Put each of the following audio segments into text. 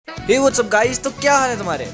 Hey what's up guys, तो क्या हाल है तुम्हारे?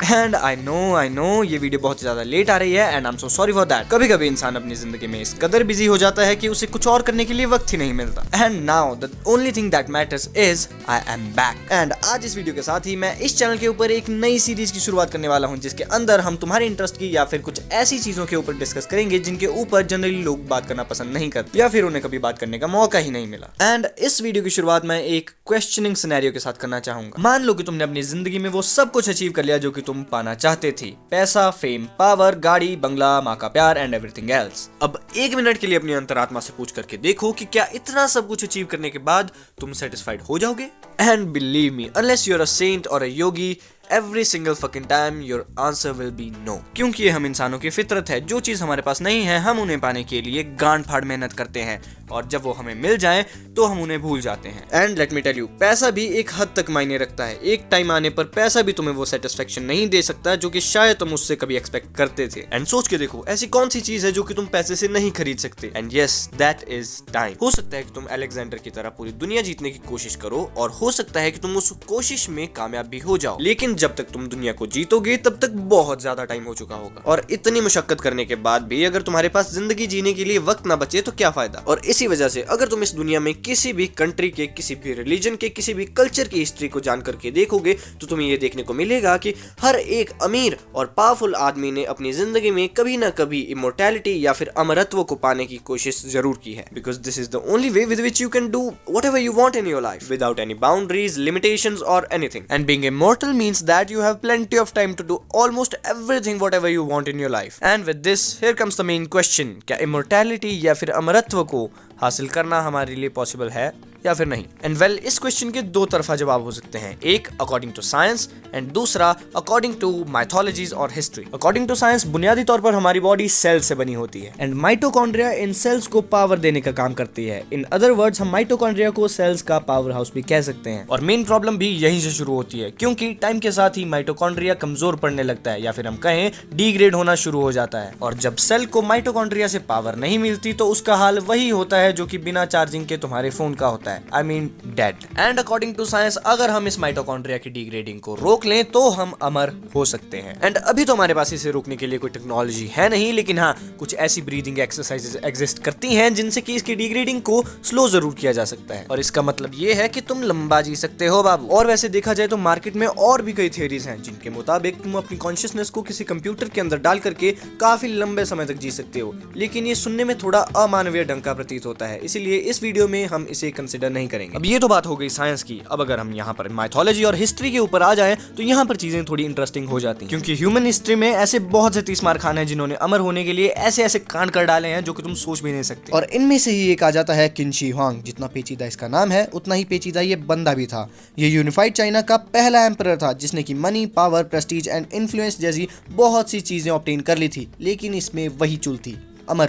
एंड आई नो ये वीडियो बहुत ज्यादा लेट आ रही है and I am so sorry for that. कभी कभी इंसान अपनी जिंदगी में इस कदर बिजी हो जाता है कि उसे कुछ और करने के लिए वक्त ही नहीं मिलता। And now the only thing that matters is I am back. And आज इस वीडियो के साथ ही मैं इस चैनल के ऊपर एक नई सीरीज की शुरुआत करने वाला हूँ, जिसके अंदर हम तुम्हारे इंटरेस्ट की या फिर कुछ ऐसी चीजों के ऊपर डिस्कस करेंगे जिनके ऊपर जनरली लोग बात करना पसंद नहीं करते या फिर उन्हें कभी बात करने का मौका ही नहीं मिला। एंड इस वीडियो की शुरुआत मैं एक क्वेश्चनिंग सिनेरियो के साथ करना चाहूंगा। मान लो कि तुमने अपनी जिंदगी में वो सब कुछ अचीव कर लिया जो कि तुम पाना चाहते थी, पैसा, फेम, पावर, गाड़ी, बंगला, माँ का प्यार एंड एवरीथिंग एल्स। अब एक मिनट के लिए अपनी अंतरात्मा से पूछ करके देखो कि क्या इतना सब कुछ अचीव करने के बाद तुम सेटिस्फाइड हो जाओगे? And believe me, unless you are a saint or a Yogi, every single fucking time your answer will be no। क्योंकि ये हम इंसानों की फितरत है, जो चीज हमारे पास नहीं है हम उन्हें पाने के लिए गांड फाड़ मेहनत करते हैं और जब वो हमें मिल जाए तो हम उन्हें भूल जाते हैं। And let me tell you, पैसा भी एक हद तक मायने रखता है। एक टाइम आने पर पैसा भी तुम्हें वो सेटिस्फेक्शन नहीं दे सकता जो कि शायद तुम उससे कभी एक्सपेक्ट करते थे। एंड सोच के देखो, ऐसी कौन सी चीज है जो कि तुम पैसे से नहीं खरीद सकते? And yes, that is time. हो सकता है कि तुम अलेक्जेंडर की तरह पूरी दुनिया जीतने की कोशिश करो और हो सकता है कि तुम उस कोशिश में कामयाब भी हो जाओ, लेकिन जब तक तुम दुनिया को जीतोगे तब तक बहुत ज्यादा टाइम हो चुका होगा। और इतनी मुशक्कत करने के बाद भी अगर तुम्हारे पास जिंदगी जीने के लिए वक्त ना बचे तो क्या फायदा? और इसी वजह से अगर तुम इस दुनिया में किसी भी कंट्री के, किसी भी रिलीजन के, किसी भी कल्चर की हिस्ट्री को जान करके देखोगे तो तुम्हें ये देखने को मिलेगा कि हर एक अमीर और पावरफुल आदमी ने अपनी जिंदगी में कभी ना कभी इमोर्टैलिटी या फिर अमरत्व को पाने की कोशिश जरूर की है। Because this is the only way with which you can do whatever you want in your life without any boundaries, limitations और anything. And being immortal means that you have plenty of time to do almost everything whatever you want in your life। And with this, here comes the main question, क्या immortality या फिर अमरत्व को हासिल करना हमारे लिए पॉसिबल है या फिर नहीं? एंड वेल, इस क्वेश्चन के दो तरफा जवाब हो सकते हैं, एक अकॉर्डिंग टू साइंस एंड दूसरा अकॉर्डिंग टू माइथोलॉजीज और हिस्ट्री। अकॉर्डिंग टू साइंस, बुनियादी तौर पर हमारी बॉडी सेल से बनी होती है एंड माइटोकॉन्ड्रिया इन सेल्स को पावर देने का काम करती है। इन अदर वर्ड्स, हम माइटोकॉन्ड्रिया को सेल्स का पावर हाउस भी कह सकते हैं। और मेन प्रॉब्लम भी यहीं से शुरू होती है, क्योंकि टाइम के साथ ही माइटोकॉन्ड्रिया कमजोर पड़ने लगता है या फिर हम कहें डिग्रेड होना शुरू हो जाता है। और जब सेल को माइटोकॉन्ड्रिया से पावर नहीं मिलती तो उसका हाल वही होता है जो कि बिना चार्जिंग के तुम्हारे फोन का होता है, I mean dead. And according to science, अगर हम इस माइटोकॉन्ड्रिया की डिग्रेडिंग को रोक लें तो हम अमर हो सकते हैं। एंड अभी तो हमारे पास इसे रोकने के लिए कोई टेक्नोलॉजी है नहीं, लेकिन हाँ, कुछ ऐसी ब्रीदिंग एक्सरसाइजेस एग्जिस्ट करती हैं जिनसे कि इसकी डिग्रेडिंग को स्लो जरूर किया जा सकता है। और इसका मतलब ये है कि तुम लंबा जी सकते हो बाबू। और वैसे देखा जाए तो मार्केट में और भी कई थियरीज हैं जिनके मुताबिक तुम अपनी कॉन्शियसनेस को किसी कंप्यूटर के अंदर डाल करके काफी लंबे समय तक जी सकते हो, लेकिन ये सुनने में थोड़ा अमानवीय ढंग का प्रतीत होता है, इसीलिए इस वीडियो में हम इसे कंसिडर नहीं करेंगे। अब ये तो बात हो गई साइंस की। अब अगर हम यहाँ पर माइथोलॉजी और हिस्ट्री के ऊपर आ जाएं तो यहाँ पर चीजें थोड़ी इंटरेस्टिंग हो जाती हैं, क्योंकि ह्यूमन हिस्ट्री में ऐसे बहुत से 30 मार खान हैं जिन्होंने अमर होने के लिए ऐसे ऐसे कांड कर डाले हैं जो कि तुम सोच भी नहीं सकते। और इनमें से ही एक आ जाता है किन शी हुआंग। जितना पेचीदा इसका नाम है उतना ही पेचीदा ये बंदा भी था। ये यूनिफाइड चाइना का पहला एम्परर था जिसने की money, power, Prestige and influence जैसी बहुत सी चीजें ऑब्टेन कर ली थी, लेकिन इसमें वही चूल थी, अमर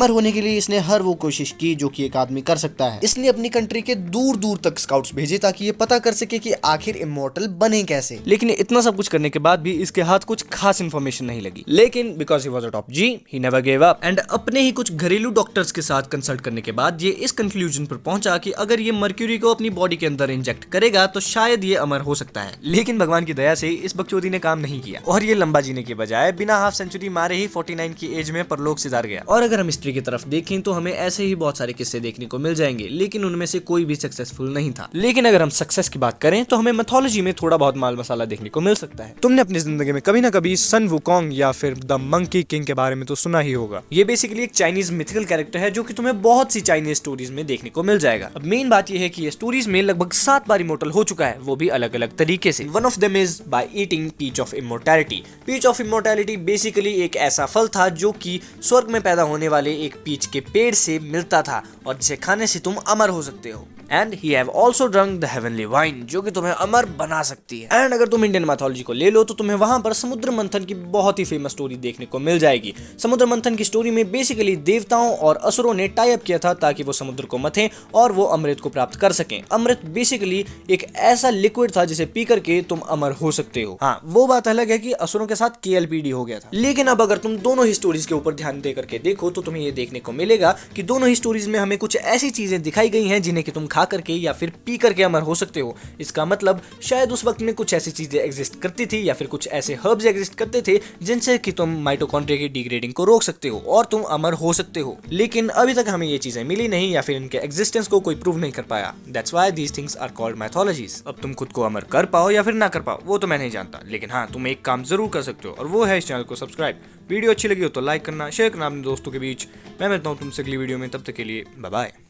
होने के लिए इसने हर वो कोशिश की जो कि एक आदमी कर सकता है। इसने अपनी कंट्री के दूर दूर तक स्काउट्स भेजे ताकि ये पता कर सके कि आखिर इमॉर्टल बने कैसे। लेकिन इतना सब कुछ करने के बाद भी इसके हाथ कुछ खास इन्फॉर्मेशन नहीं लगी। लेकिन because he was a top G, he never give up. And अपने ही कुछ घरेलू डॉक्टर्स के साथ कंसल्ट करने के बाद ये इस कंक्लूजन पर पहुंचा कि अगर ये मर्क्यूरी को अपनी बॉडी के अंदर इंजेक्ट करेगा तो शायद ये अमर हो सकता है। लेकिन भगवान की दया से इस बकचोदी ने काम नहीं किया और ये लंबा जीने के बजाय बिना हाफ सेंचुरी मारे ही 49 की एज में परलोक सिधार गया। और अगर हम हिस्ट्री की तरफ देखें तो हमें ऐसे ही बहुत सारे किस्से देखने को मिल जाएंगे, लेकिन उनमें से कोई भी सक्सेसफुल नहीं था। लेकिन अगर हम सक्सेस की बात करें तो हमें मैथोलॉजी में थोड़ा बहुत माल मसाला देखने को मिल सकता है। तुमने अपनी जिंदगी में कभी ना कभी सन वुकोंग या फिर द मंकी किंग के बारे में तो सुना ही होगा। ये बेसिकली एक चाइनीज मिथिकल कैरेक्टर है जो कि तुम्हें बहुत सी चाइनीज स्टोरीज में देखने को मिल जाएगा। अब मेन बात यह है कि ये स्टोरीज में लगभग 7 बार इमॉर्टल हो चुका है, वो भी अलग अलग तरीके से। One of them is by eating peach of immortality. Peach of immortality basically एक ऐसा फल था जो कि स्वर्ग में पैदा होने वाले एक पीच के पेड़ से मिलता था और जिसे खाने से तुम अमर हो सकते हो। And he have also drunk the heavenly wine, जो कि तुम्हें अमर बना सकती है। एंड अगर तुम इंडियन मैथोलॉजी को ले लो तो तुम्हें वहां पर समुद्र मंथन की बहुत ही फेमस स्टोरी देखने को मिल जाएगी। समुद्र मंथन की स्टोरी में बेसिकली देवताओं और असुरों ने टाई अप किया था ताकि वो समुद्र को मथें और वो अमृत को प्राप्त कर सकें। अमृत बेसिकली एक ऐसा लिक्विड था जिसे पी करके तुम अमर हो सकते हो। हाँ, वो बात अलग है कि असुरों के साथ KLPD हो गया था। लेकिन अब अगर तुम दोनों ही स्टोरीज के ऊपर ध्यान दे करके देखो तो तुम्हें ये देखने को मिलेगा कि दोनों ही स्टोरीज में हमें कुछ ऐसी चीजें दिखाई गई हैं जिन्हें कि तुम खा करके या फिर पी करके अमर हो सकते हो। इसका मतलब शायद उस वक्त में कुछ ऐसी चीजें एग्जिस्ट करती थी या फिर कुछ ऐसे हर्ब्स एग्जिस्ट करते थे जिनसे कि तुम माइटोकॉन्ड्रिया की डिग्रेडिंग को रोक सकते हो और तुम अमर हो सकते हो। लेकिन अभी तक हमें ये चीजें मिली नहीं या फिर इनके एग्जिस्टेंस को कोई प्रूव नहीं कर पाया। That's why these things are called mythologies. अब तुम खुद को अमर कर पाओ या फिर ना कर पाओ वो तो मैं नहीं जानता, लेकिन हाँ तुम एक काम जरूर कर सकते हो और वो है इस चैनल को सब्सक्राइब। वीडियो अच्छी लगी हो तो लाइक करना, शेयर करना अपने दोस्तों के बीच। मैं मिलता हूँ तुमसे अगली वीडियो में, तब तक के लिए बाय बाय।